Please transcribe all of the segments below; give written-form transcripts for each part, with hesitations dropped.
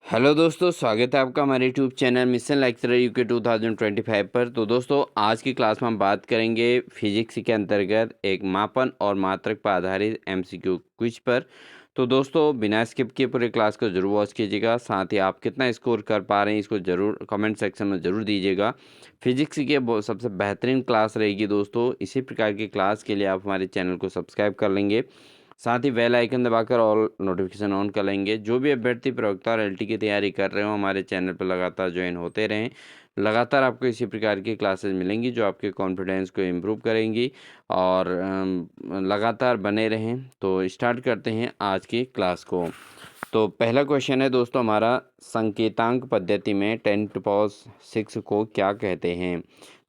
Hello दोस्तों, स्वागत है आपका हमारे YouTube channel mission lecturer UK 2025 पर। तो दोस्तों, आज की क्लास में हम बात करेंगे फिजिक्स के अंतर्गत एक मापन और मात्रक पर आधारित एमसीक्यू क्विज पर। तो दोस्तों, बिना स्किप किए पूरे क्लास को जरूर वॉच कीजिएगा। साथ ही आप कितना स्कोर कर पा रहे हैं इसको जरूर कमेंट सेक्शन में ज़रूर दीजिएगा। फिजिक्स की सबसे बेहतरीन क्लास रहेगी दोस्तों। इसी प्रकार की क्लास के लिए आप हमारे चैनल को सब्सक्राइब कर लेंगे, साथ ही बेल आइकन दबाकर ऑल नोटिफिकेशन ऑन कर लेंगे। जो भी अभ्यर्थी प्रवक्ता और एलटी की तैयारी कर रहे हो, हमारे चैनल पर लगातार ज्वाइन होते रहें। लगातार आपको इसी प्रकार की क्लासेस मिलेंगी जो आपके कॉन्फिडेंस को इम्प्रूव करेंगी और लगातार बने रहें। तो स्टार्ट करते हैं आज की क्लास को। तो पहला क्वेश्चन है दोस्तों हमारा, संकेतांक पद्धति में 10⁻6 को क्या कहते हैं।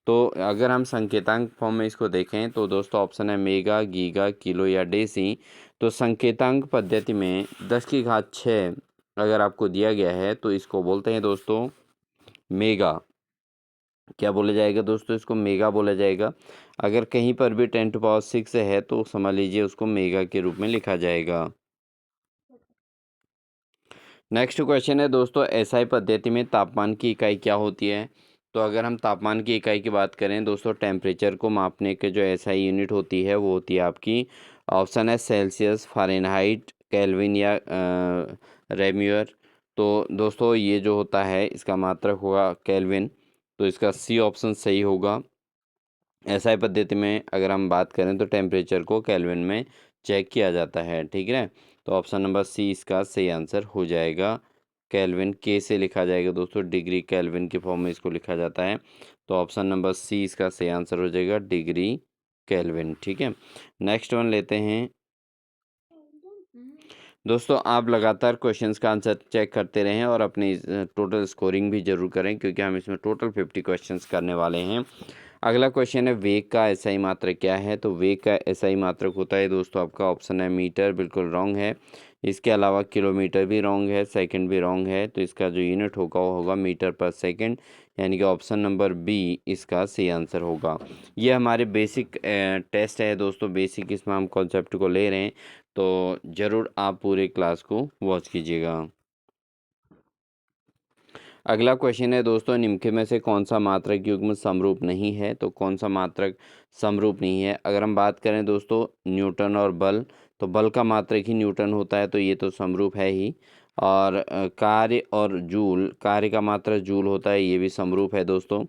तो अगर हम संकेतांक फॉर्म में इसको देखें तो दोस्तों ऑप्शन है मेगा, गीगा, किलो या डेसी। तो संकेतांक पद्धति में 10⁶ अगर आपको दिया गया है तो इसको बोलते हैं दोस्तों मेगा। क्या बोला जाएगा दोस्तों, इसको मेगा बोला जाएगा। अगर कहीं पर भी 10⁻6 है तो समझ लीजिए उसको मेगा के रूप में लिखा जाएगा। नेक्स्ट क्वेश्चन है दोस्तों, एसआई पद्धति में तापमान की इकाई क्या होती है। तो अगर हम तापमान की इकाई की बात करें दोस्तों, टेम्परेचर को मापने के जो एसआई यूनिट होती है वो होती है आपकी, ऑप्शन है सेल्सियस, फ़ारेनहाइट, केल्विन या रेम्यूअर। तो दोस्तों ये जो होता है इसका मात्रक होगा केल्विन। तो इसका सी ऑप्शन सही होगा। एसआई पद्धति में अगर हम बात करें तो टेम्परेचर को केल्विन में चेक किया जाता है, ठीक है। तो ऑप्शन नंबर सी इसका सही आंसर हो जाएगा। केल्विन के से लिखा जाएगा दोस्तों, डिग्री केल्विन की फॉर्म में इसको लिखा जाता है। तो ऑप्शन नंबर सी इसका सही आंसर हो जाएगा, डिग्री केल्विन, ठीक है। नेक्स्ट वन लेते हैं दोस्तों। आप लगातार क्वेश्चंस का आंसर चेक करते रहें और अपनी टोटल स्कोरिंग भी जरूर करें, क्योंकि हम इसमें टोटल 50 क्वेश्चंस करने वाले हैं। अगला क्वेश्चन है, वेग का एसआई मात्रक क्या है। तो वेग का एसआई मात्रक होता है दोस्तों आपका, ऑप्शन है मीटर, बिल्कुल रॉन्ग है। इसके अलावा किलोमीटर भी रॉन्ग है, सेकंड भी रॉन्ग है। तो इसका जो यूनिट होगा वो होगा मीटर पर सेकंड, यानी कि ऑप्शन नंबर बी इसका सही आंसर होगा। ये हमारे बेसिक टेस्ट है दोस्तों, बेसिक इसमें हम कॉन्सेप्ट को ले रहे हैं। तो ज़रूर आप पूरे क्लास को वॉच कीजिएगा। अगला क्वेश्चन है दोस्तों, निम्न में से कौन सा मात्रक युग्म समरूप नहीं है। तो कौन सा मात्रक समरूप नहीं है। अगर हम बात करें दोस्तों न्यूटन और बल, तो बल का मात्रक ही न्यूटन होता है, तो ये तो समरूप है ही। और कार्य और जूल, कार्य का मात्रक जूल होता है, ये भी समरूप है दोस्तों।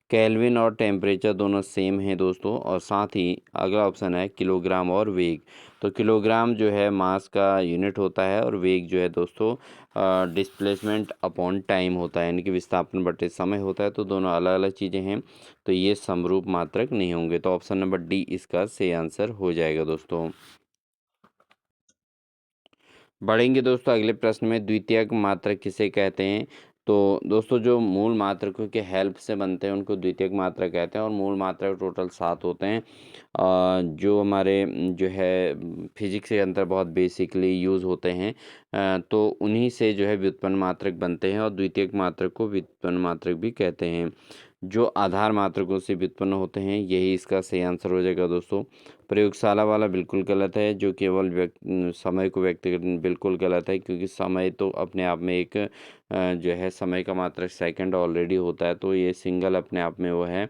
केल्विन और टेम्परेचर दोनों सेम हैं दोस्तों। और साथ ही अगला ऑप्शन है किलोग्राम और वेग। तो किलोग्राम जो है मास का यूनिट होता है और वेग जो है दोस्तों डिस्प्लेसमेंट अपॉन टाइम होता है, यानी कि विस्थापन बटे समय होता है। तो दोनों अलग अलग चीज़ें हैं, तो ये समरूप मात्रक नहीं होंगे। तो ऑप्शन नंबर डी इसका सही आंसर हो जाएगा दोस्तों। बढ़ेंगे दोस्तों अगले प्रश्न में, द्वितीयक मात्रक किसे कहते हैं। तो दोस्तों जो मूल मात्रकों के हेल्प से बनते हैं उनको द्वितीयक मात्रक कहते हैं। और मूल मात्रक टोटल 7 होते हैं, जो हमारे जो है फिजिक्स के अंदर बहुत बेसिकली यूज़ होते हैं। तो उन्हीं से जो है व्युत्पन्न मात्रक बनते हैं और द्वितीयक मात्रक को व्युत्पन्न मात्रक भी कहते हैं। जो आधार मात्रकों से व्युत्पन्न होते हैं, यही इसका सही आंसर हो जाएगा दोस्तों। प्रयोगशाला वाला बिल्कुल गलत है, जो केवल समय को व्यक्त कर, बिल्कुल गलत है, क्योंकि समय तो अपने आप में एक जो है समय का मात्रक सेकंड ऑलरेडी होता है, तो ये सिंगल अपने आप में वो है,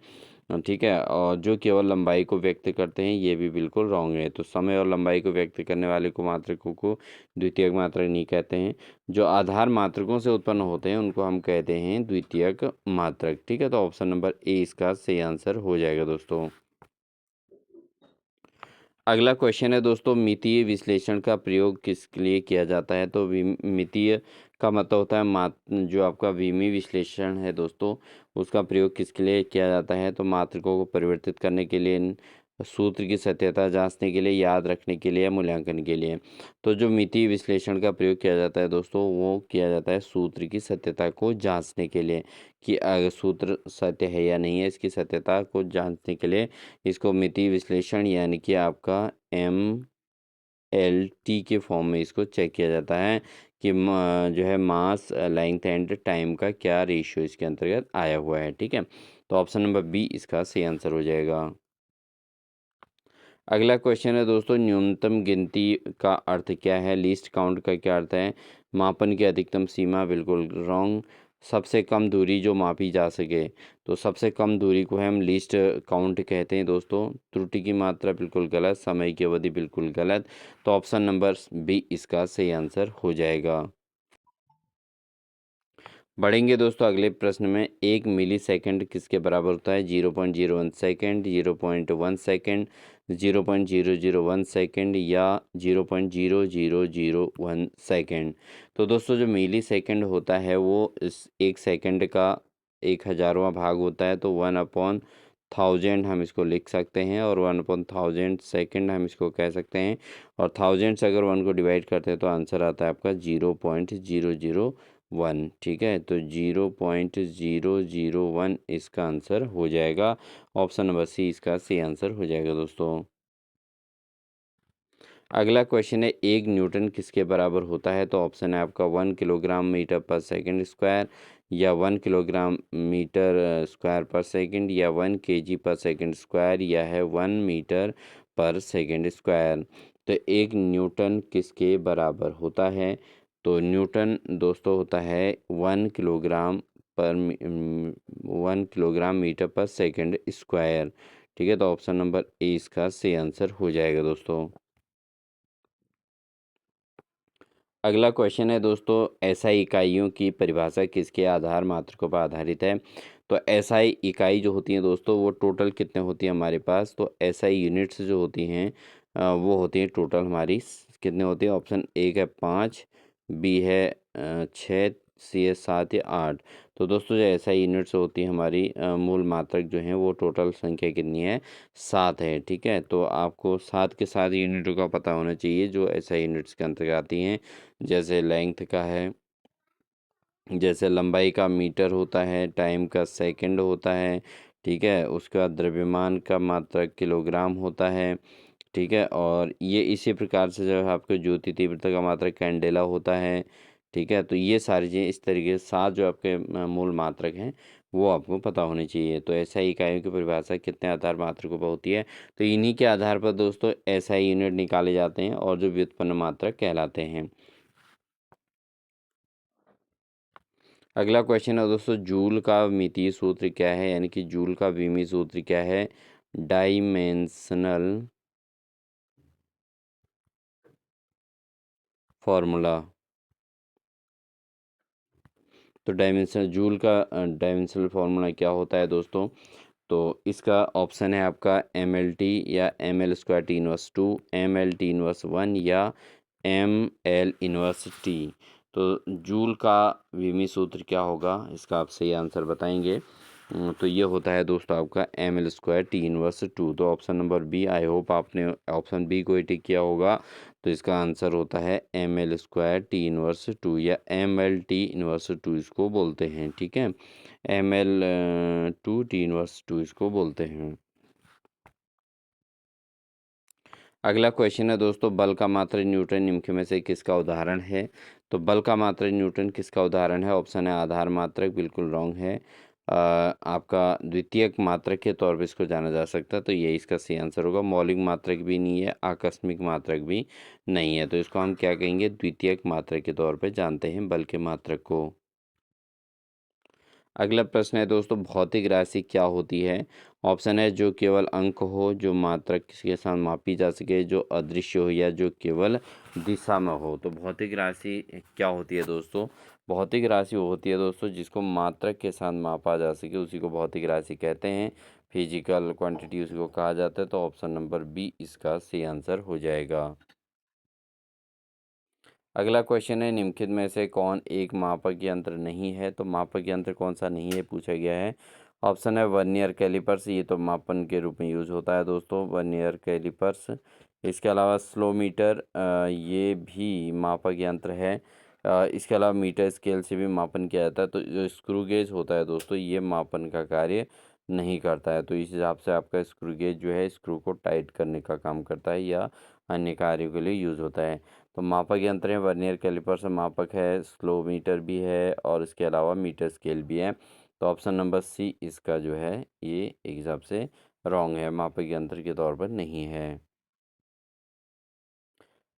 ठीक है। और जो केवल लंबाई को व्यक्त करते हैं ये भी बिल्कुल रॉन्ग है। तो समय और लंबाई को व्यक्त करने वाले को मात्रकों को द्वितीयक मात्रक नहीं कहते हैं। जो आधार मात्रकों से उत्पन्न होते हैं उनको हम कहते हैं द्वितीयक मात्रक, ठीक है। तो ऑप्शन नंबर ए इसका सही आंसर हो जाएगा दोस्तों। अगला क्वेश्चन है दोस्तों, मितीय विश्लेषण का प्रयोग किस लिए किया जाता है। तो मितीय का मतलब होता है जो आपका विमीय विश्लेषण है दोस्तों, उसका प्रयोग किसके लिए किया जाता है। तो मात्रकों को परिवर्तित करने के लिए, सूत्र की सत्यता जांचने के लिए, याद रखने के लिए या मूल्यांकन के लिए। तो जो मितीय विश्लेषण का प्रयोग किया जाता है दोस्तों, वो किया जाता है सूत्र की सत्यता को जांचने के लिए, कि अगर सूत्र सत्य है या नहीं है, इसकी सत्यता को जांचने के लिए इसको मितीय विश्लेषण यानी कि आपका MLT के फॉर्म में इसको चेक किया जाता है कि जो है मास, लेंथ एंड टाइम का क्या रेशियो इसके अंतर्गत आया हुआ है, ठीक है। तो ऑप्शन नंबर बी इसका सही आंसर हो जाएगा। अगला क्वेश्चन है दोस्तों, न्यूनतम गिनती का अर्थ क्या है। लीस्ट काउंट का क्या अर्थ है। मापन की अधिकतम सीमा बिल्कुल रॉन्ग। सबसे कम दूरी जो मापी जा सके, तो सबसे कम दूरी को हम लीस्ट काउंट कहते हैं दोस्तों। त्रुटि की मात्रा बिल्कुल गलत, समय की अवधि बिल्कुल गलत। तो ऑप्शन नंबर बी इसका सही आंसर हो जाएगा। बढ़ेंगे दोस्तों अगले प्रश्न में। 1 मिली सेकंड किसके बराबर होता है? 0.01 सेकंड, 0.1 सेकंड, 0.001 सेकंड या 0.0001 सेकंड। तो दोस्तों जो मिली सेकंड होता है वो इस 1 सेकंड का 1000वां भाग होता है। तो 1/1000 हम इसको लिख सकते हैं, और 1/1000 सेकंड हम इसको कह सकते हैं। और थाउजेंड से अगर 1 को डिवाइड करते हैं तो आंसर आता है आपका 0.001। ठीक है, तो 0.001 इसका आंसर हो जाएगा। ऑप्शन नंबर सी इसका सी आंसर हो जाएगा दोस्तों। अगला क्वेश्चन है, 1 न्यूटन किसके बराबर होता है? तो ऑप्शन है आपका 1 किलोग्राम मीटर पर सेकंड स्क्वायर, या 1 किलोग्राम मीटर स्क्वायर पर सेकंड, या 1 kg/सेकंड स्क्वायर, या है 1 मीटर/सेकंड स्क्वायर। तो 1 न्यूटन किसके बराबर होता है? तो न्यूटन दोस्तों होता है 1 किलोग्राम मीटर पर सेकंड स्क्वायर। ठीक है, तो ऑप्शन नंबर ए इसका सही आंसर हो जाएगा दोस्तों। अगला क्वेश्चन है दोस्तों, एसआई इकाइयों की परिभाषा किसके आधार मात्रकों पर आधारित है? तो एसआई इकाई जो होती हैं दोस्तों वो टोटल कितने होती हैं हमारे पास? तो एसआई यूनिट्स जो होती हैं वो होती हैं टोटल हमारी कितने होती है? ऑप्शन ए है 5, बी है 6, सी है 7 या 8। तो दोस्तों जो एसआई यूनिट्स होती हैं हमारी मूल मात्रक जो हैं वो टोटल संख्या कितनी है? 7 है। ठीक है, तो आपको 7 के साथ यूनिटों का पता होना चाहिए जो एसआई यूनिट्स के अंतर्गत आती हैं। जैसे लेंथ का है, जैसे लंबाई का मीटर होता है, टाइम का सेकंड होता है। ठीक है, उसके बाद द्रव्यमान का मात्रक किलोग्राम होता है। ठीक है, और ये इसी प्रकार से जो है आपके ज्योति तीव्रता का मात्रक कैंडेला होता है। ठीक है, तो ये सारी चीज़ें इस तरीके से 7 जो आपके मूल मात्रक हैं वो आपको पता होनी चाहिए। तो एसआई इकाइयों की परिभाषा कितने आधार मात्रकों पर होती है? तो इन्हीं के आधार पर दोस्तों एसआई यूनिट निकाले जाते हैं और जो व्युत्पन्न मात्रक कहलाते हैं। अगला क्वेश्चन है दोस्तों, जूल का मितीय सूत्र क्या है? यानी कि जूल का विमीय सूत्र क्या है? Dimensional formula. तो डायमेंशनल जूल का डायमेंशनल फार्मूला क्या होता है दोस्तों? तो इसका ऑप्शन है आपका mlt, या ml²T−2, ml/T−1 या ml/T। तो जूल का विमीय सूत्र क्या होगा इसका आप सही आंसर बताएंगे। तो ये होता है दोस्तों आपका ml²T−2। तो option number B, I hope आपने ऑप्शन बी को ही टिक किया होगा। तो इसका आंसर होता है ml²T−2, या ml/T−2 इसको बोलते हैं। ठीक है, ml/T−2 इसको बोलते हैं। अगला क्वेश्चन है दोस्तों, बल का मात्रक न्यूटन निम्न में से किसका उदाहरण है? तो बल का मात्रक न्यूटन किसका उदाहरण है? ऑप्शन है आधार मात्रक, बिल्कुल रॉन्ग है। आपका द्वितीयक मात्रक के तौर पर इसको जाना जा सकता है, तो ये इसका सही आंसर होगा। मौलिक मात्रक भी नहीं है, आकस्मिक मात्रक भी नहीं है, तो इसको हम क्या कहेंगे? द्वितीयक मात्रक के तौर पर जानते हैं बल के मात्रक को। अगला प्रश्न है दोस्तों, भौतिक राशि क्या होती है? ऑप्शन है जो केवल अंक हो, जो मात्रक के साथ मापी जा सके, जो अदृश्य हो, या जो केवल दिशा में हो। तो भौतिक राशि क्या होती है दोस्तों? भौतिक राशि वो होती है दोस्तों जिसको मात्रक के साथ मापा जा सके, उसी को भौतिक राशि कहते हैं। फिजिकल क्वांटिटी उसी को कहा जाता है। तो ऑप्शन नंबर बी इसका सही आंसर हो जाएगा। अगला क्वेश्चन है, निम्नलिखित में से कौन एक मापक यंत्र नहीं है? तो मापक यंत्र कौन सा नहीं है पूछा गया है। ऑप्शन है वर्नियर कैलिपर्स, ये तो मापन के रूप में यूज होता है दोस्तों, वर्नियर कैलिपर्स। इसके अलावा स्लोमीटर, ये भी मापक यंत्र है। इसके अलावा मीटर स्केल से भी मापन किया जाता है। तो जो स्क्रू गेज होता है दोस्तों ये मापन का कार्य नहीं करता है। तो इस हिसाब से आपका स्क्रू गेज जो है स्क्रू को टाइट करने का काम करता है या अन्य कार्यों के लिए यूज होता है। तो मापक यंत्र हैं, वर्नियर कैलिपर से मापक है, स्लोमीटर भी है, और इसके अलावा मीटर स्केल भी है। तो ऑप्शन नंबर सी इसका जो है ये एक हिसाब से रॉन्ग है, मापक यंत्र के तौर पर नहीं है।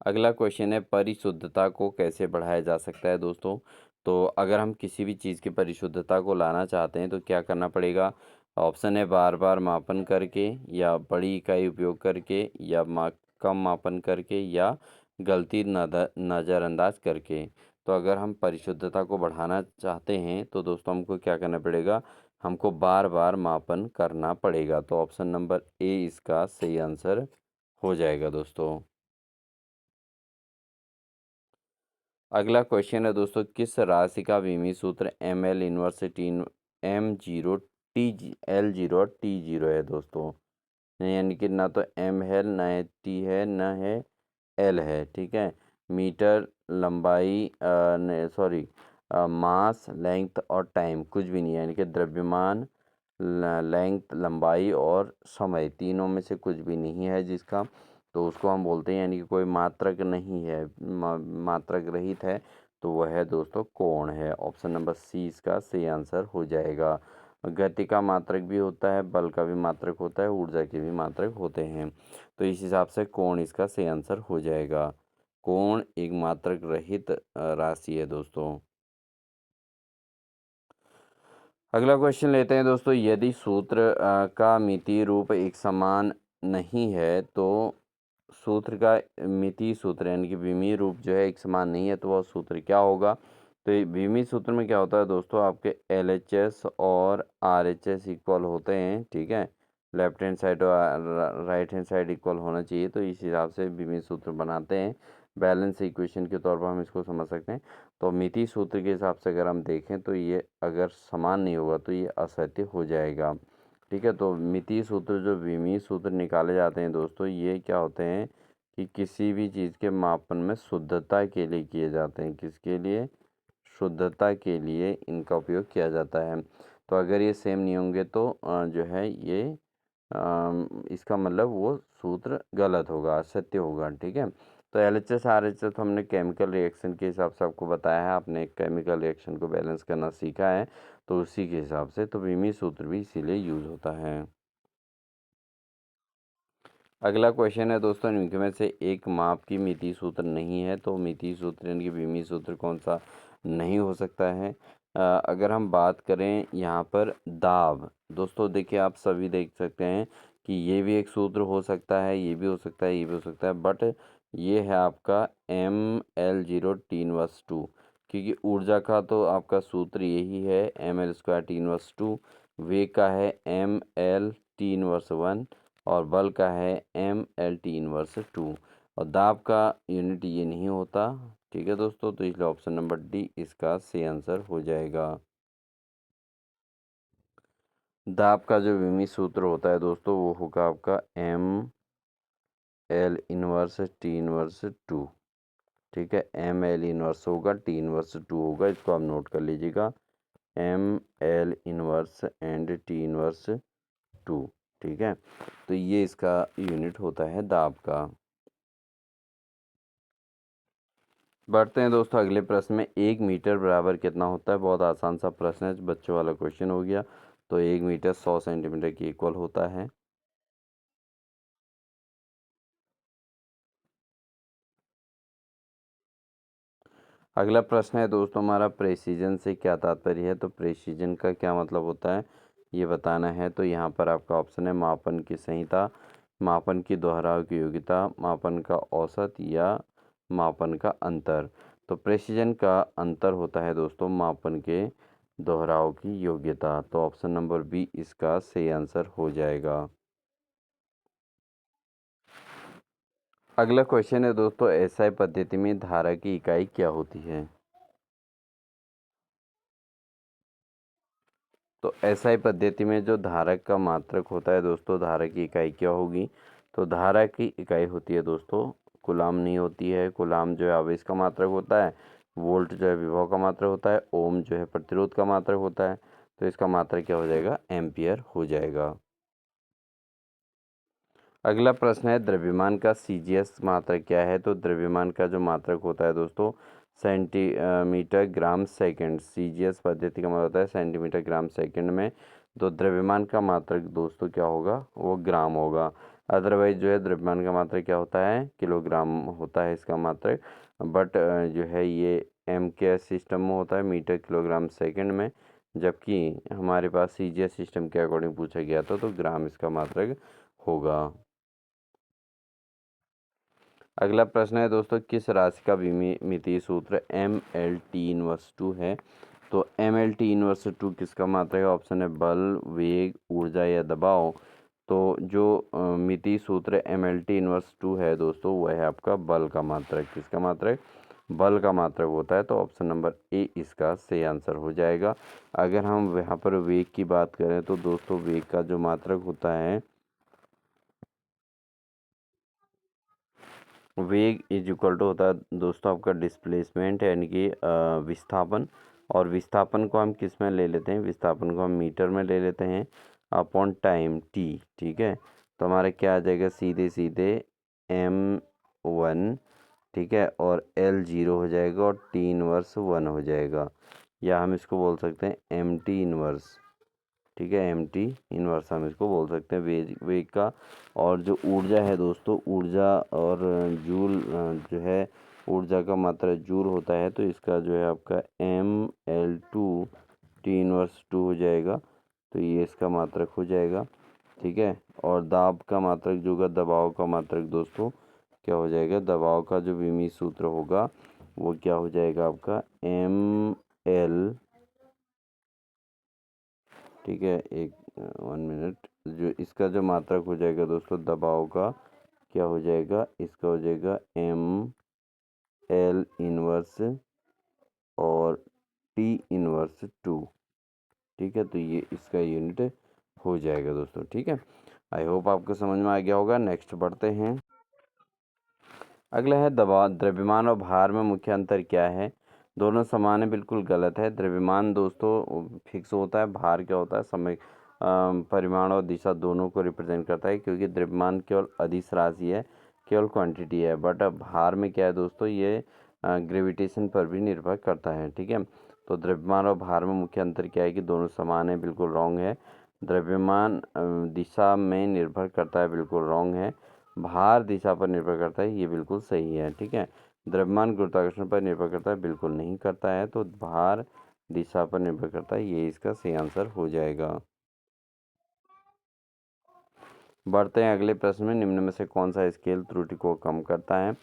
अगला क्वेश्चन है परिशुद्धता को कैसे बढ़ाया जा सकता है दोस्तों। तो अगर हम किसी भी चीज़ की परिशुद्धता को लाना चाहते हैं तो क्या करना पड़ेगा। ऑप्शन है बार बार मापन करके, या बड़ी इकाई उपयोग करके, या कम मापन करके, या गलती नज़रअंदाज करके। तो अगर हम परिशुद्धता को बढ़ाना चाहते हैं तो दोस्तों हमको क्या करना पड़ेगा, हमको बार बार मापन करना पड़ेगा। तो ऑप्शन नंबर ए इसका सही आंसर हो जाएगा दोस्तों। अगला क्वेश्चन है दोस्तों, किस राशि का विमीय सूत्र M L inverse T M zero T L zero और टी जीरो है दोस्तों। यानी कि ना तो एम है, ना है टी है, ना है एल है। ठीक है। मीटर, लंबाई, सॉरी, मास, लेंथ और टाइम कुछ भी नहीं है। यानी कि द्रव्यमान, लेंथ, लंबाई और समय तीनों में से कुछ भी नहीं है जिसका, तो उसको हम बोलते हैं, यानी कि कोई मात्रक नहीं है, मात्रक रहित है, तो वह है दोस्तों कोण है। ऑप्शन नंबर सी इसका सही आंसर हो जाएगा। गति का मात्रक भी होता है, बल का भी मात्रक होता है, ऊर्जा के भी मात्रक होते हैं। तो इस हिसाब से कोण इसका सही आंसर हो जाएगा। कोण एक मात्रक रहित राशि है दोस्तों। अगला क्वेश्चन लेते हैं दोस्तों, यदि सूत्र का मितीय रूप एक समान नहीं है तो सूत्र का मितीय सूत्र यानी कि विमीय रूप जो है एक समान नहीं है तो वह सूत्र क्या होगा। तो ये विमीय सूत्र में क्या होता है दोस्तों, आपके एल एच एस और आर एच एस इक्वल होते हैं। ठीक है। लेफ्ट हैंड साइड और राइट हैंड साइड इक्वल होना चाहिए, तो इस हिसाब से विमीय सूत्र बनाते हैं। बैलेंस इक्वेशन के तौर पर हम इसको समझ सकते हैं। तो मितीय सूत्र के हिसाब से अगर हम देखें तो ये अगर समान नहीं होगा तो ये असत्य हो जाएगा। ठीक है। तो मितीय सूत्र जो विमीय सूत्र निकाले जाते हैं दोस्तों, ये क्या होते हैं कि किसी भी चीज़ के मापन में शुद्धता के लिए किए जाते हैं। किसके लिए? शुद्धता के लिए इनका उपयोग किया जाता है। तो अगर ये सेम नहीं होंगे तो जो है ये इसका मतलब वो सूत्र गलत होगा, असत्य होगा। ठीक है। तो एलएचएस आरएचएस तो हमने केमिकल रिएक्शन के हिसाब से आपको बताया है, आपने केमिकल रिएक्शन को बैलेंस करना सीखा है, तो उसी के हिसाब से तो विमीय सूत्र भी इसीलिए यूज होता है। अगला क्वेश्चन है दोस्तों, इनमें में से एक माप की मितीय सूत्र नहीं है, तो मितीय सूत्र यानी कि विमीय सूत्र कौन सा नहीं हो सकता है। अगर हम बात करें यहाँ पर दाब, दोस्तों देखिए आप सभी देख सकते हैं कि ये भी एक सूत्र हो सकता है, ये भी हो सकता है, ये भी हो सकता है, बट ये है आपका M L zero T inverse two, क्योंकि ऊर्जा का तो आपका सूत्र यही है M L square T inverse two, वेग का है M L T inverse one, और बल का है M L T inverse two, और दाब का यूनिट ये नहीं होता। ठीक है दोस्तों, तो इसलिए ऑप्शन नंबर डी इसका सही आंसर हो जाएगा। दाब का जो विमीय सूत्र होता है दोस्तों वो होगा आपका M L inverse T inverse two. ठीक है। एम एल इनवर्स होगा, टी इनवर्स टू होगा, इसको आप नोट कर लीजिएगा, M L inverse and T inverse two. ठीक है। तो ये इसका यूनिट होता है दाब का। बढ़ते हैं दोस्तों अगले प्रश्न में, 1 मीटर बराबर कितना होता है। बहुत आसान सा प्रश्न है, बच्चों वाला क्वेश्चन हो गया। तो 1 मीटर 100 सेंटीमीटर के इक्वल होता है। अगला प्रश्न है दोस्तों हमारा, प्रेसीजन से क्या तात्पर्य है। तो प्रेसीजन का क्या मतलब होता है ये बताना है। तो यहाँ पर आपका ऑप्शन है मापन की संहिता, मापन की दोहराव की योग्यता, मापन का औसत, या मापन का अंतर। तो प्रेसीजन का अंतर होता है दोस्तों मापन के दोहराव की योग्यता। तो ऑप्शन नंबर बी इसका सही आंसर हो जाएगा। अगला क्वेश्चन है दोस्तों, एसआई पद्धति में धारा की इकाई क्या होती है। तो एसआई पद्धति में जो धारक का मात्रक होता है दोस्तों, धारा की इकाई क्या होगी। तो धारा की इकाई होती है दोस्तों कूलाम नहीं होती है। कूलाम जो है आवेश का मात्रक होता है, वोल्ट जो है विभव का मात्रक होता है, ओम जो है प्रतिरोध का मात्रक होता है। तो इसका मात्रक क्या हो जाएगा, एम्पियर हो जाएगा। अगला प्रश्न है, द्रव्यमान का सीजीएस मात्रक क्या है। तो द्रव्यमान का जो मात्रक होता है दोस्तों सेंटीमीटर ग्राम सेकंड। सीजीएस पद्धति का मतलब होता है सेंटीमीटर ग्राम सेकंड में। तो द्रव्यमान का मात्रक दोस्तों क्या होगा, वो ग्राम होगा। अदरवाइज जो है द्रव्यमान का मात्रक क्या होता है, किलोग्राम होता है इसका मात्रक। बट जो है ये एम के एस सिस्टम में होता है, मीटर किलोग्राम सेकंड में, जबकि हमारे पास सी जी एस सिस्टम के अकॉर्डिंग पूछा गया था तो ग्राम इसका मात्रक होगा। अगला प्रश्न है दोस्तों, किस राशि का विमितीय सूत्र M L T inverse two है। तो M L T inverse two किसका मात्रक है। ऑप्शन है बल, वेग, ऊर्जा या दबाव। तो जो मितीय सूत्र M L T inverse two है दोस्तों, वह है आपका बल का मात्रक। किसका मात्रक, बल का मात्रक होता है। तो ऑप्शन नंबर ए इसका सही आंसर हो जाएगा। अगर हम यहाँ पर वेग की बात करें तो दोस्तों वेग का जो मात्रक होता है, वेग इज इक्वल टू होता है दोस्तों आपका डिस्प्लेसमेंट यानी कि विस्थापन। और विस्थापन को हम किस में ले लेते हैं, विस्थापन को हम मीटर में ले लेते हैं अपॉन टाइम टी। ठीक है, तो हमारा क्या आ जाएगा, सीधे सीधे m1, ठीक है, और l 0 हो जाएगा और t इनवर्स 1 हो जाएगा, या हम इसको बोल सकते हैं एम टी इनवर्स। ठीक है, एम टी इनवर्स हम इसको बोल सकते हैं वेग वेग का। और जो ऊर्जा है दोस्तों, ऊर्जा और जूल जो है, ऊर्जा का मात्रा जूल होता है, तो इसका जो है आपका M L two T inverse two हो जाएगा। तो ये इसका मात्रक हो जाएगा। ठीक है, और दाब का मात्रक जो होगा, दबाव का मात्रक दोस्तों क्या हो जाएगा, दबाव का जो विमीय सूत्र होगा वो क्या हो जाएगा आपका एम एल, ठीक है, एक 1 मिनट, जो इसका जो मात्रक हो जाएगा दोस्तों दबाव का, क्या हो जाएगा, इसका हो जाएगा एम एल इनवर्स और टी इनवर्स टू। ठीक है, तो ये इसका यूनिट हो जाएगा दोस्तों। ठीक है, आई होप आपको समझ में आ गया होगा। नेक्स्ट बढ़ते हैं। अगला है दबाव, द्रव्यमान और भार में मुख्य अंतर क्या है। दोनों समान है, बिल्कुल गलत है। द्रव्यमान दोस्तों फिक्स होता है, भार क्या होता है, समय परिमाण और दिशा दोनों को रिप्रेजेंट करता है, क्योंकि द्रव्यमान केवल अदिश राशि है, केवल क्वांटिटी है। बट अब भार में क्या है दोस्तों, ये ग्रेविटेशन पर भी निर्भर करता है। ठीक है, तो द्रव्यमान और भार में मुख्य अंतर क्या है कि दोनों समान है, बिल्कुल रॉन्ग है। द्रव्यमान दिशा में निर्भर करता है, बिल्कुल रॉन्ग है। भार दिशा पर निर्भर करता है, ये बिल्कुल सही है। ठीक है, द्रव्यमान गुरुत्वाकर्षण पर निर्भर करता है, बिल्कुल नहीं करता है। तो भार दिशा पर निर्भर करता है, ये इसका सही आंसर हो जाएगा। बढ़ते हैं अगले प्रश्न में। निम्न में से कौन सा स्केल त्रुटि को कम करता है।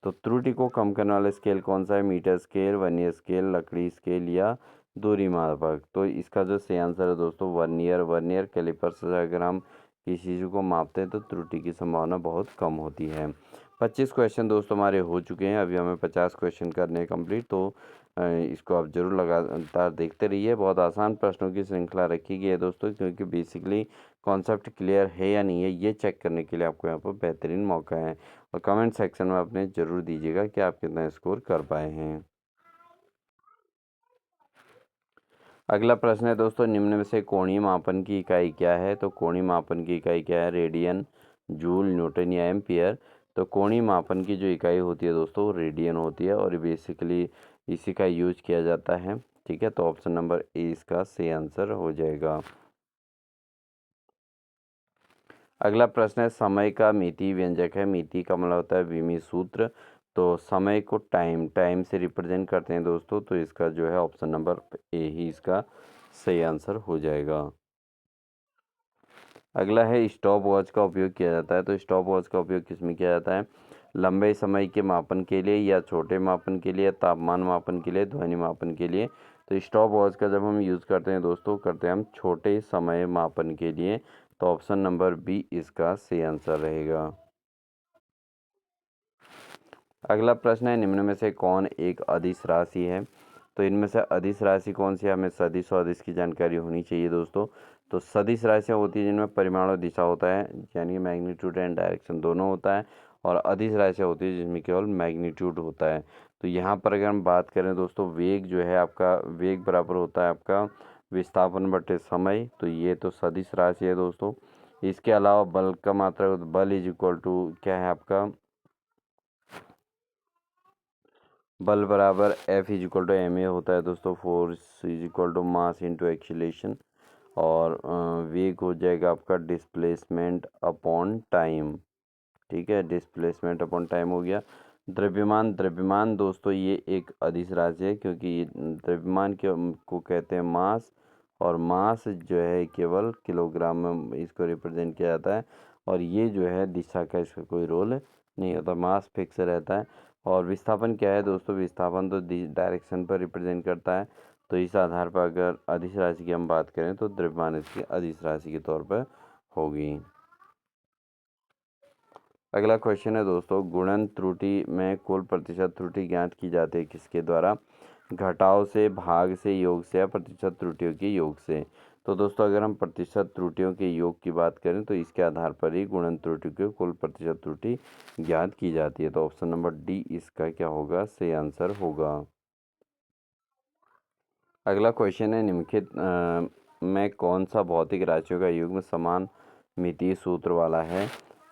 तो त्रुटि को कम करने वाला स्केल कौन सा है, मीटर स्केल, वर्नियर स्केल, लकड़ी स्केल या दूरी मापक। तो इसका जो सही आंसर है दोस्तों वर्नियर। वर्नियर कैलिपर से अगर हम किसी चीज़ को मापते हैं तो त्रुटि की संभावना बहुत कम होती है। 25 क्वेश्चन दोस्तों हमारे हो चुके हैं, अभी हमें 50 क्वेश्चन करने हैं कंप्लीट। तो इसको आप जरूर लगातार देखते रहिए। बहुत आसान प्रश्नों की श्रृंखला रखी गई है दोस्तों, क्योंकि बेसिकली कॉन्सेप्ट क्लियर है या नहीं है ये चेक करने के लिए आपको यहाँ पर बेहतरीन मौका है। और कमेंट सेक्शन में अपने ज़रूर दीजिएगा कि आप कितना स्कोर कर पाए हैं। अगला प्रश्न है दोस्तों, निम्न में से कोणीय मापन की इकाई क्या है। तो कोणीय मापन की इकाई क्या है, रेडियन, जूल, न्यूटन या एम्पियर। तो कोणीय मापन की जो इकाई होती है दोस्तों रेडियन होती है, और बेसिकली इसी का यूज किया जाता है। ठीक है, तो ऑप्शन नंबर ए इसका सही आंसर हो जाएगा। अगला प्रश्न है, समय का मिति व्यंजक है। मिति का मतलब होता है विमीय सूत्र। तो समय को टाइम टाइम से रिप्रेजेंट करते हैं दोस्तों, तो इसका जो है ऑप्शन नंबर ए ही इसका सही आंसर हो जाएगा। अगला है, स्टॉप वॉच का उपयोग किया जाता है। तो स्टॉप वॉच का उपयोग किस में किया जाता है, लंबे समय के मापन के लिए, या छोटे मापन के लिए, तापमान मापन के लिए, ध्वनि मापन के लिए। तो स्टॉप वॉच का जब हम यूज़ करते हैं दोस्तों, करते हैं हम छोटे समय मापन के लिए। तो ऑप्शन नंबर बी इसका सही आंसर रहेगा। अगला प्रश्न है, निम्न में से कौन एक अदिश राशि है। तो इनमें से अदिश राशि कौन सी है, हमें सदिश और अदिश की जानकारी होनी चाहिए दोस्तों। तो सदिश राशियाँ होती है जिनमें परिमाण और दिशा होता है, यानी मैग्नीट्यूड एंड डायरेक्शन दोनों होता है। और अदिश राशियाँ होती है जिसमें केवल मैग्नीट्यूड होता है। तो यहाँ पर अगर हम बात करें दोस्तों, वेग जो है आपका, वेग बराबर होता है आपका विस्थापन बटे समय। तो ये तो सदिश राशि है दोस्तों। इसके अलावा बल का मात्रा, बल इज इक्वल टू क्या है आपका, बल बराबर F is equal to M A होता है दोस्तों। Force is equal to mass into acceleration. और वेग हो जाएगा आपका डिस्प्लेसमेंट अपॉन टाइम। ठीक है, डिस्प्लेसमेंट अपॉन टाइम हो गया। द्रव्यमान, द्रव्यमान दोस्तों ये एक अदिश राशि है, क्योंकि ये द्रव्यमान को कहते हैं मास, और मास जो है केवल किलोग्राम में इसको रिप्रेजेंट किया जाता है, और ये जो है दिशा का इसका कोई रोल नहीं होता, मास फिक्स रहता है। और विस्थापन क्या है दोस्तों, विस्थापन तो डायरेक्शन पर रिप्रेजेंट करता है। तो इस आधार पर अगर अदिश राशि की हम बात करें तो द्रव्यमान इसकी अदिश राशि के तौर पर होगी। अगला क्वेश्चन है दोस्तों, गुणन त्रुटि में कुल प्रतिशत त्रुटि ज्ञात की जाती है किसके द्वारा? घटाव से, भाग से, योग से, या प्रतिशत त्रुटियों के योग से? तो दोस्तों अगर हम प्रतिशत त्रुटियों के योग की बात करें तो इसके आधार पर ही गुणन त्रुटि की कुल प्रतिशत त्रुटि ज्ञात की जाती है। तो ऑप्शन नंबर डी इसका क्या होगा, सही आंसर होगा। अगला क्वेश्चन है, निम्नलिखित में कौन सा भौतिक राशियों का युग्म समान मितीय सूत्र वाला है?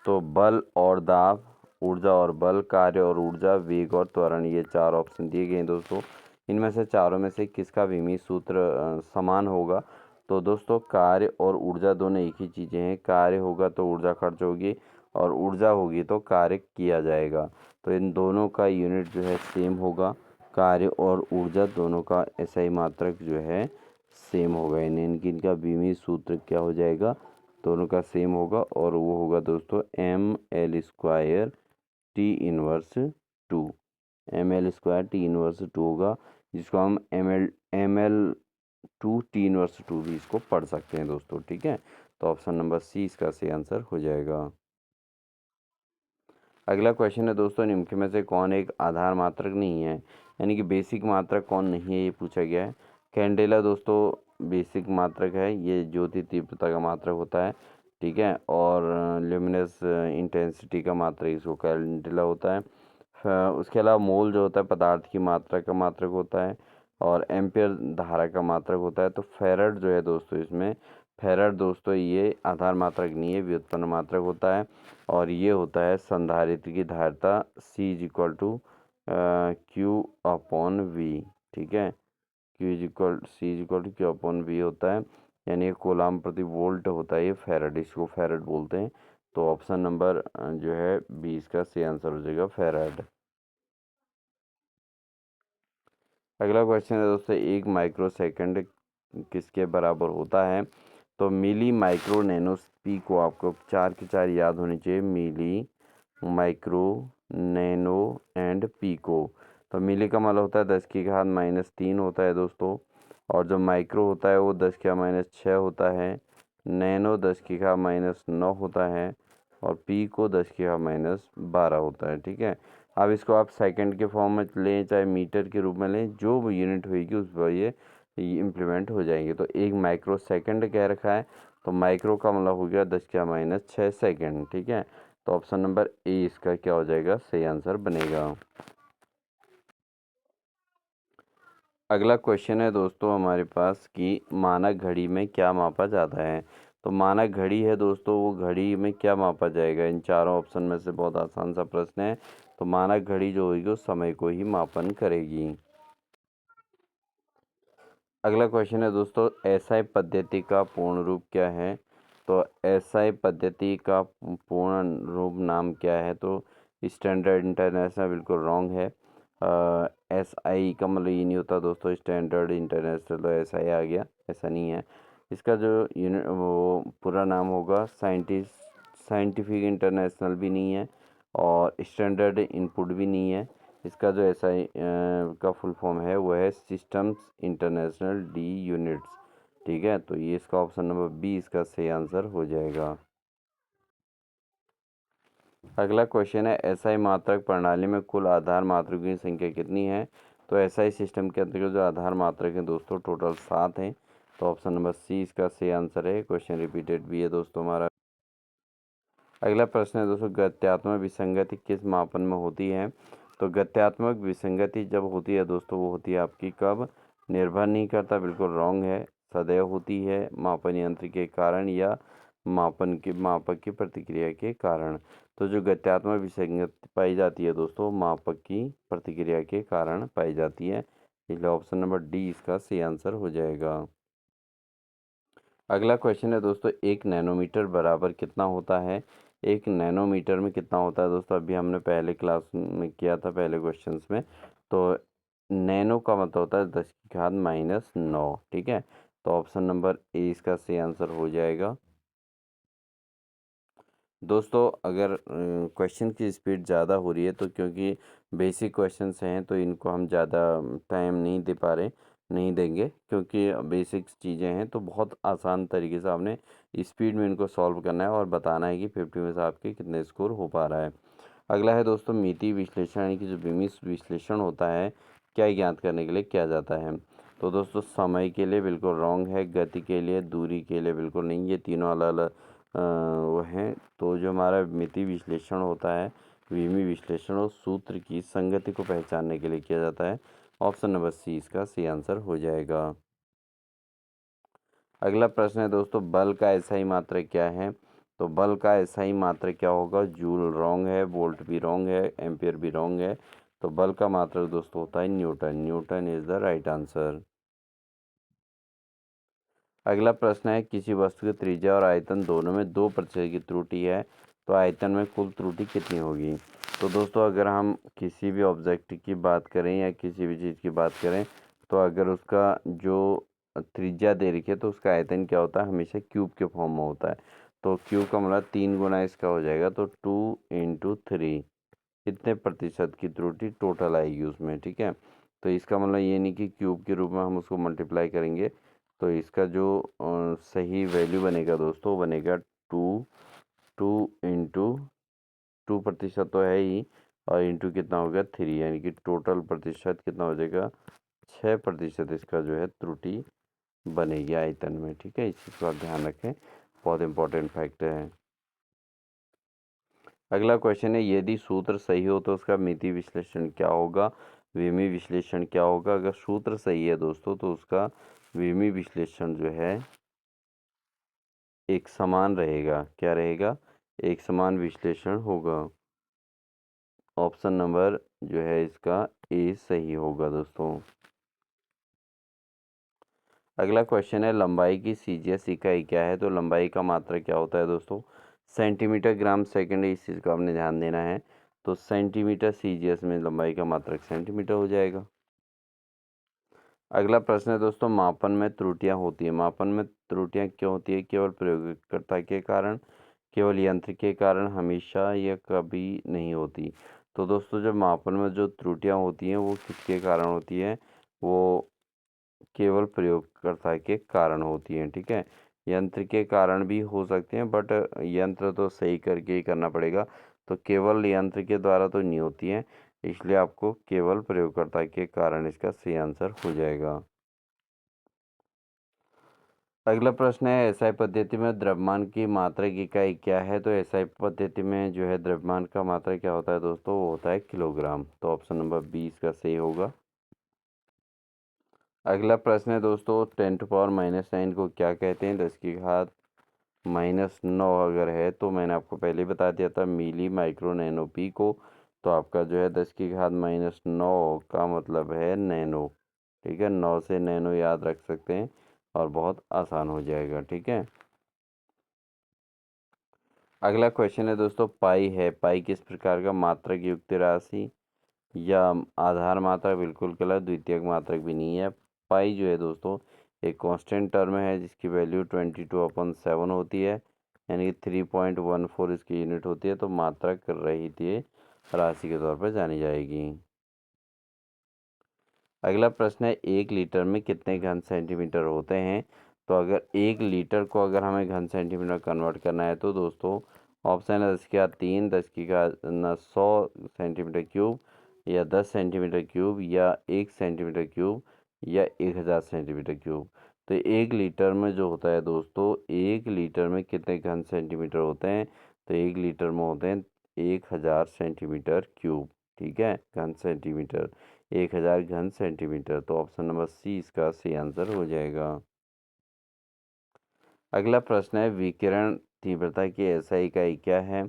तो बल और दाब, ऊर्जा और बल, कार्य और ऊर्जा, वेग और त्वरण, ये चार ऑप्शन दिए गए हैं दोस्तों। इनमें से चारों में से किसका विमीय सूत्र समान होगा? तो दोस्तों कार्य और ऊर्जा दोनों एक ही चीज़ें हैं। कार्य होगा तो ऊर्जा खर्च होगी, और ऊर्जा होगी तो कार्य किया जाएगा। तो इन दोनों का यूनिट जो है सेम होगा। कार्य और ऊर्जा दोनों का एसआई मात्रक जो है सेम होगा, यानी इनका विमीय सूत्र क्या हो जाएगा, दोनों का सेम होगा, और वो होगा दोस्तों ml² T−2। ml² T−2 होगा, जिसको हम ml2 T−2 भी इसको पढ़ सकते हैं दोस्तों। ठीक है, तो ऑप्शन नंबर सी इसका सही आंसर हो जाएगा। अगला क्वेश्चन है दोस्तों, निम्न में से कौन एक आधार मात्रक नहीं है, यानी कि बेसिक मात्रक कौन नहीं है, ये पूछा गया है। कैंडेला दोस्तों बेसिक मात्रक है, ये ज्योति तीव्रता का मात्रक होता है। ठीक है, और ल्यूमिनस इंटेंसिटी का मात्रक इसको कैंडेला होता है। उसके अलावा मोल जो होता है पदार्थ की मात्रा का मात्रक होता है, और एम्पियर धारा का मात्रक होता है। तो फेरड जो है दोस्तों, इसमें फेरड दोस्तों ये आधार मात्रक नहीं है, व्युत्पन्न मात्रक होता है, और ये होता है संधारित्र की धारिता C = Q/V। ठीक है, C = Q/V होता है, यानी कूलाम प्रति वोल्ट होता है ये फेरड, इसको फेरड बोलते हैं। तो ऑप्शन नंबर जो है 20 का सही आंसर हो जाएगा फेरड। अगला क्वेश्चन है दोस्तों, 1 माइक्रो सेकंड किसके बराबर होता है? तो मिली, माइक्रो, नैनो, पीको आपको 4 के 4 याद होनी चाहिए, मिली, माइक्रो, नैनो एंड पीको। तो मिली का मतलब होता है 10⁻³ होता है दोस्तों, और जो माइक्रो होता है वो 10⁻6 होता है, नैनो 10⁻9 होता है, और पीको 10⁻12 होता है। ठीक है, अब इसको आप सेकंड के फॉर्म में लें चाहे मीटर के रूप में लें, जो भी यूनिट होगी उस पर ये इम्प्लीमेंट हो जाएंगे। तो 1 माइक्रो सेकंड कह रखा है, तो माइक्रो का मतलब हो गया 10⁻6 सेकंड। ठीक है, तो ऑप्शन नंबर ए इसका क्या हो जाएगा, सही आंसर बनेगा। अगला क्वेश्चन है दोस्तों हमारे पास कि मानक घड़ी में क्या मापा जाता है? तो मानक घड़ी है दोस्तों, वो घड़ी में क्या मापा जाएगा? इन चारों ऑप्शन में से बहुत आसान सा प्रश्न है। तो मानक घड़ी जो होगी वो समय को ही मापन करेगी। अगला क्वेश्चन है दोस्तों, एसआई पद्धति का पूर्ण रूप क्या है? तो एसआई पद्धति का पूर्ण रूप नाम क्या है? तो स्टैंडर्ड इंटरनेशनल बिल्कुल रॉन्ग है। एसआई का मतलब ये नहीं होता दोस्तों स्टैंडर्ड इंटरनेशनल, तो एसआई आ गया, ऐसा नहीं है। इसका जो यूनिट वो पूरा नाम होगा साइंटिफिक इंटरनेशनल भी नहीं है, और स्टैंडर्ड इनपुट भी नहीं है। इसका जो एसआई का फुल फॉर्म है वो है सिस्टम्स इंटरनेशनल डी यूनिट्स। ठीक है, तो ये इसका ऑप्शन नंबर बी इसका सही आंसर हो जाएगा। अगला क्वेश्चन है, एसआई मात्रक प्रणाली में कुल आधार मात्रकों की संख्या कितनी है? तो एसआई सिस्टम के अंतर्गत जो आधार मात्रक हैं दोस्तों टोटल 7 हैं। तो ऑप्शन नंबर सी इसका सही आंसर है। क्वेश्चन रिपीटेड भी है दोस्तों हमारा। अगला प्रश्न है दोस्तों, गत्यात्मक विसंगति किस मापन में होती है? तो गत्यात्मक विसंगति जब होती है दोस्तों वो होती है आपकी कब? निर्भर नहीं करता, बिल्कुल रॉन्ग है। सदैव होती है मापन यंत्र के कारण या मापक की प्रतिक्रिया के कारण। तो जो गत्यात्मक विसंगति पाई जाती है दोस्तों मापक की प्रतिक्रिया के कारण पाई जाती है, इसलिए ऑप्शन नंबर डी इसका सही आंसर हो जाएगा। अगला क्वेश्चन है दोस्तों, 1 नैनोमीटर बराबर कितना होता है? 1 नैनोमीटर में कितना होता है दोस्तों? अभी हमने पहले क्लास में किया था, पहले क्वेश्चंस में। तो नैनो का मतलब होता है 10⁻⁻9, ठीक है। तो ऑप्शन नंबर ए इसका सही आंसर हो जाएगा। दोस्तों अगर क्वेश्चन की स्पीड ज़्यादा हो रही है तो क्योंकि बेसिक क्वेश्चंस हैं तो इनको हम ज़्यादा टाइम नहीं दे पा रहे, नहीं देंगे, क्योंकि बेसिक चीज़ें हैं तो बहुत आसान तरीके से आपने स्पीड में इनको सॉल्व करना है और बताना है कि 50 में से आपके कितने स्कोर हो पा रहा है। अगला है दोस्तों, मिति विश्लेषण यानी कि जो बेमिस विश्लेषण होता है, क्या ज्ञात करने के लिए किया जाता है? तो दोस्तों समय के लिए बिल्कुल रॉन्ग है, गति के लिए, दूरी के लिए बिल्कुल नहीं, ये तीनों अलग अलग वो हैं। तो जो हमारा मिति विश्लेषण होता है, विमी विश्लेषण और सूत्र की संगति को पहचानने के लिए किया जाता है। ऑप्शन नंबर सी इसका सही आंसर हो जाएगा। अगला प्रश्न है दोस्तों, बल का एसआई मात्रक क्या है? तो बल का एसआई मात्रक क्या होगा? जूल रॉन्ग है, वोल्ट भी रॉन्ग है, एम्पियर भी रॉन्ग है। तो बल का मात्रक दोस्तों होता है Newton. Newton is the right answer. अगला प्रश्न है, किसी वस्तु की त्रिज्या और आयतन दोनों में 2% की त्रुटि है, तो आयतन में कुल त्रुटि कितनी होगी? तो दोस्तों अगर हम किसी भी ऑब्जेक्ट की बात करें या किसी भी चीज़ की बात करें, तो अगर उसका जो त्रिज्या दे रखी है तो उसका आयतन क्या होता है? हमेशा क्यूब के फॉर्म में होता है। तो क्यूब का मतलब 3 गुना इसका हो जाएगा, तो 2 × 3 कितने प्रतिशत की त्रुटि टोटल आएगी उसमें, ठीक है। तो इसका मतलब ये नहीं कि क्यूब के रूप में हम उसको मल्टीप्लाई करेंगे। तो इसका जो सही वैल्यू बनेगा दोस्तों, वो बनेगा 2 तो है ही, और इंटू कितना हो गया 3, यानी कि टोटल प्रतिशत कितना हो जाएगा? 6% इसका जो है त्रुटि बनेगी आयतन में, ठीक है। इस चीज़ को आप ध्यान रखें, बहुत इंपॉर्टेंट फैक्ट है। अगला क्वेश्चन है, यदि सूत्र सही हो तो उसका मिति विश्लेषण क्या होगा? विमी विश्लेषण क्या होगा? अगर सूत्र सही है दोस्तों तो उसका विमी विश्लेषण जो है एक समान रहेगा। क्या रहेगा? एक समान विश्लेषण होगा। ऑप्शन नंबर जो है इसका ए सही होगा दोस्तों। अगला क्वेश्चन है, लंबाई की सीजीएस इकाई क्या है? तो लंबाई का मात्रा क्या होता है दोस्तों? सेंटीमीटर, ग्राम, सेकंड, इस चीज़ को आपने ध्यान देना है। तो सेंटीमीटर सीजीएस में लंबाई का मात्रक सेंटीमीटर हो जाएगा। अगला प्रश्न है दोस्तों, मापन में त्रुटियां होती है। मापन में त्रुटियां क्यों होती है? केवल प्रयोगकर्ता के कारण, केवल यंत्र के कारण, हमेशा या कभी नहीं होती? तो दोस्तों जब मापन में जो त्रुटियां होती हैं वो किसके कारण होती हैं? वो केवल प्रयोगकर्ता के कारण होती हैं, ठीक है। यंत्र के कारण भी हो सकते हैं, बट यंत्र तो सही करके ही करना पड़ेगा। तो केवल यंत्र के द्वारा तो नहीं होती हैं, इसलिए आपको केवल प्रयोगकर्ता के कारण इसका सही आंसर हो जाएगा। अगला प्रश्न है, एसआई पद्धति में द्रव्यमान की मात्रक इकाई क्या है? तो एसआई पद्धति में जो है द्रव्यमान का मात्रा क्या होता है दोस्तों? वो होता है किलोग्राम। तो ऑप्शन नंबर 20 का सही होगा। अगला प्रश्न है दोस्तों, 10⁻⁻9 को क्या कहते हैं? 10⁻⁻9 अगर है तो मैंने आपको पहले ही बता दिया था, मिली, माइक्रो, नैनो, पीको। तो आपका जो है 10⁻⁻9 का मतलब है नैनो, ठीक है। 9 से नैनो याद रख सकते हैं और बहुत आसान हो जाएगा, ठीक है। अगला क्वेश्चन है दोस्तों, पाई है। पाई किस प्रकार का मात्रक युक्त राशि या आधार मात्रक? बिल्कुल गलत, द्वितीयक मात्रक भी नहीं है। पाई जो है दोस्तों एक कांस्टेंट टर्म है जिसकी वैल्यू 22/7 होती है, यानी कि 3.14 इसकी यूनिट होती है। तो मात्रक रहित ये राशि के तौर पर जानी जाएगी। अगला प्रश्न है, 1 लीटर में कितने घन सेंटीमीटर होते हैं? तो अगर 1 लीटर को अगर हमें घन सेंटीमीटर कन्वर्ट करना है तो दोस्तों ऑप्शन है 10⁻³ 10⁻100 सेंटीमीटर क्यूब, या 10 सेंटीमीटर क्यूब, या 1 सेंटीमीटर क्यूब, या 1000 सेंटीमीटर क्यूब। तो 1 लीटर में जो होता है दोस्तों, 1 लीटर में कितने घन सेंटीमीटर होते हैं? तो 1 लीटर में होते हैं 1000 सेंटीमीटर क्यूब, ठीक है, घन सेंटीमीटर। 1000 घन सेंटीमीटर। तो ऑप्शन नंबर सी इसका सही आंसर हो जाएगा। अगला प्रश्न है, विकिरण तीव्रता की एसआई इकाई क्या है?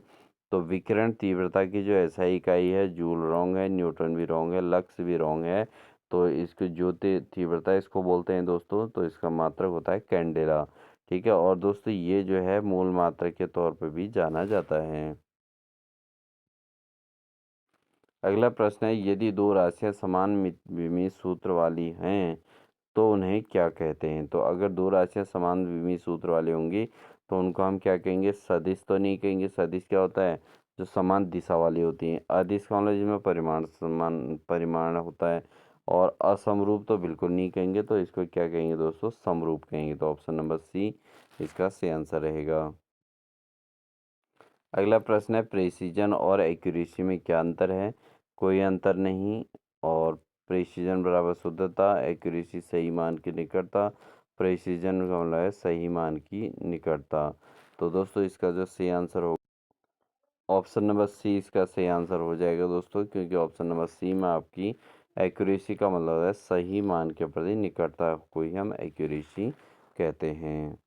तो विकिरण तीव्रता की जो एसआई इकाई है, जूल रॉन्ग है, न्यूटन भी रॉन्ग है, लक्स भी रॉन्ग है। तो इसकी जो तीव्रता है इसको बोलते हैं दोस्तों, तो इसका मात्रक होता है कैंडेला, ठीक है। और दोस्तों ये जो है मूल मात्रक के तौर पर भी जाना जाता है। अगला प्रश्न है, यदि दो राशियां समान विमीय सूत्र वाली हैं तो उन्हें क्या कहते हैं? तो अगर दो राशियां समान विमीय सूत्र वाली होंगी तो उनको हम क्या कहेंगे? सदिश तो नहीं कहेंगे। सदिश क्या होता है? जो समान दिशा वाली होती हैं। अदिश का मतलब जिसमें परिमाण समान परिमाण होता है। और असमरूप तो बिल्कुल नहीं कहेंगे, तो इसको क्या कहेंगे दोस्तों? समरूप कहेंगे। तो ऑप्शन नंबर सी इसका सही आंसर रहेगा। अगला प्रश्न है, प्रेसिजन और एक्यूरेसी में क्या अंतर है? कोई अंतर नहीं। और प्रेसिजन बराबर शुद्धता, एक्यूरेसी सही मान की निकटता। प्रेसिजन का मतलब है सही मान की निकटता। तो दोस्तों इसका जो सही आंसर होगा ऑप्शन नंबर सी इसका सही आंसर हो जाएगा दोस्तों, क्योंकि ऑप्शन नंबर सी में आपकी एक्यूरेसी का मतलब है सही मान के प्रति निकटता को ही हम एक्यूरेसी कहते हैं।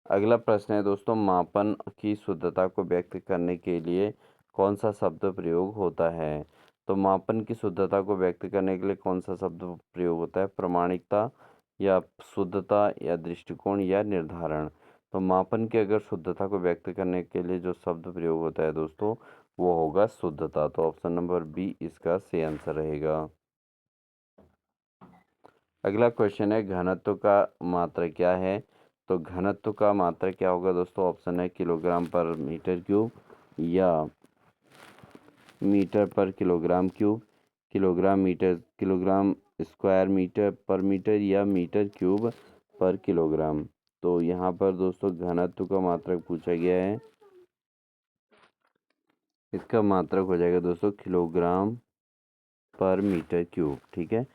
अगला प्रश्न है दोस्तों, मापन की शुद्धता को व्यक्त करने के लिए कौन सा शब्द प्रयोग होता है? तो मापन की शुद्धता को व्यक्त करने के लिए कौन सा शब्द प्रयोग होता है? प्रामाणिकता या शुद्धता या दृष्टिकोण या निर्धारण। तो मापन की अगर शुद्धता को व्यक्त करने के लिए जो शब्द प्रयोग होता है दोस्तों वो होगा शुद्धता। तो ऑप्शन नंबर बी इसका सही आंसर रहेगा। अगला क्वेश्चन है, घनत्व का मात्रा क्या है? तो घनत्व का मात्रा क्या होगा दोस्तों? ऑप्शन है किलोग्राम पर मीटर क्यूब या मीटर पर kilogram cube, kilogram metre kilogram square metre पर मीटर या मीटर क्यूब पर किलोग्राम। तो यहाँ पर दोस्तों घनत्व का मात्रक पूछा गया है। इसका मात्रक हो जाएगा दोस्तों किलोग्राम पर मीटर क्यूब। ठीक है।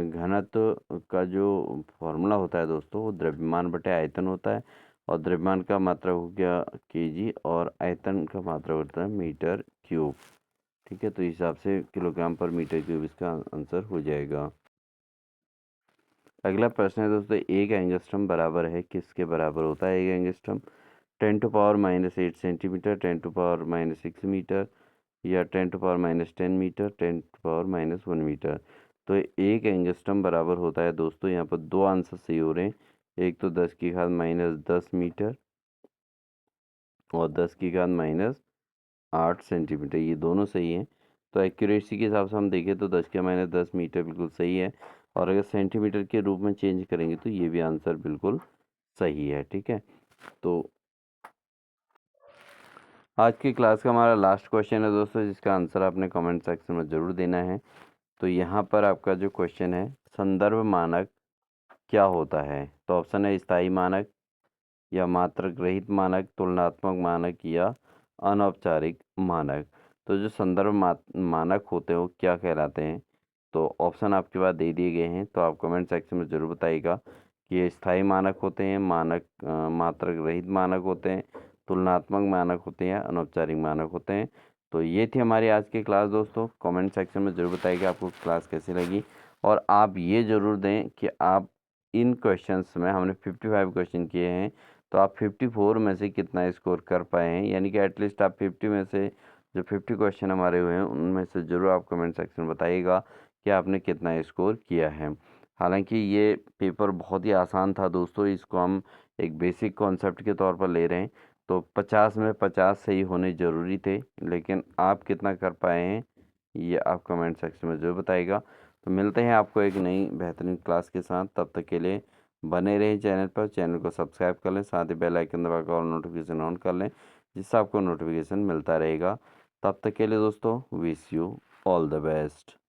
घनत्व का जो फॉर्मूला होता है दोस्तों वो द्रव्यमान बटे आयतन होता है। और द्रव्यमान का मात्रा हो गया केजी और आयतन का मात्रा होता है मीटर क्यूब। ठीक है। तो इस हिसाब से किलोग्राम पर मीटर क्यूब इसका आंसर हो जाएगा। अगला प्रश्न है दोस्तों, एक एंगस्ट्रम बराबर है किसके बराबर होता है? एक एंगस्ट्रम 10⁻⁸ सेंटीमीटर, 10⁻⁻6 मीटर या 10⁻⁻10 मीटर, 10⁻⁻1 मीटर। तो एक एंगस्ट्रम बराबर होता है दोस्तों, यहाँ पर दो आंसर सही हो रहे हैं। एक तो 10⁻−10 मीटर और 10⁻−8 सेंटीमीटर, ये दोनों सही हैं। तो एक्यूरेसी के हिसाब से हम देखें तो 10⁻10 मीटर बिल्कुल सही है। और अगर सेंटीमीटर के रूप में चेंज करेंगे तो ये भी आंसर बिल्कुल सही है। ठीक है। तो आज की क्लास का हमारा लास्ट क्वेश्चन है दोस्तों, जिसका आंसर आपने कमेंट सेक्शन में ज़रूर देना है। तो यहाँ पर आपका जो क्वेश्चन है, संदर्भ मानक क्या होता है? तो ऑप्शन है स्थायी मानक या मात्रक रहित मानक, तुलनात्मक मानक या अनौपचारिक मानक। तो जो संदर्भ मानक होते हैं वो क्या कहलाते हैं? तो ऑप्शन आपके पास दे दिए गए हैं, तो आप कमेंट सेक्शन में ज़रूर बताइएगा कि ये स्थायी मानक होते हैं, मात्रक रहित मानक होते हैं, तुलनात्मक मानक होते हैं, अनौपचारिक मानक होते हैं। तो ये थी हमारी आज की क्लास दोस्तों। कमेंट सेक्शन में ज़रूर बताइएगा आपको क्लास कैसी लगी। और आप ये ज़रूर दें कि आप इन क्वेश्चंस में हमने 55 क्वेश्चन किए हैं, तो आप 54 में से कितना स्कोर कर पाए हैं, यानी कि एटलीस्ट आप 50 में से जो 50 क्वेश्चन हमारे हुए हैं उनमें से ज़रूर आप कमेंट सेक्शन में बताइएगा कि आपने कितना स्कोर किया है। हालांकि ये पेपर बहुत ही आसान था दोस्तों, इसको हम एक बेसिक कॉन्सेप्ट के तौर पर ले रहे हैं। तो 50 में 50 सही होने ज़रूरी थे, लेकिन आप कितना कर पाए हैं ये आप कमेंट सेक्शन में ज़रूर बताइएगा। तो मिलते हैं आपको एक नई बेहतरीन क्लास के साथ। तब तक के लिए बने रहें चैनल पर, चैनल को सब्सक्राइब कर लें, साथ ही बेल आइकन दबाकर और नोटिफिकेशन ऑन कर लें, जिससे आपको नोटिफिकेशन मिलता रहेगा। तब तक के लिए दोस्तों wish you all the best.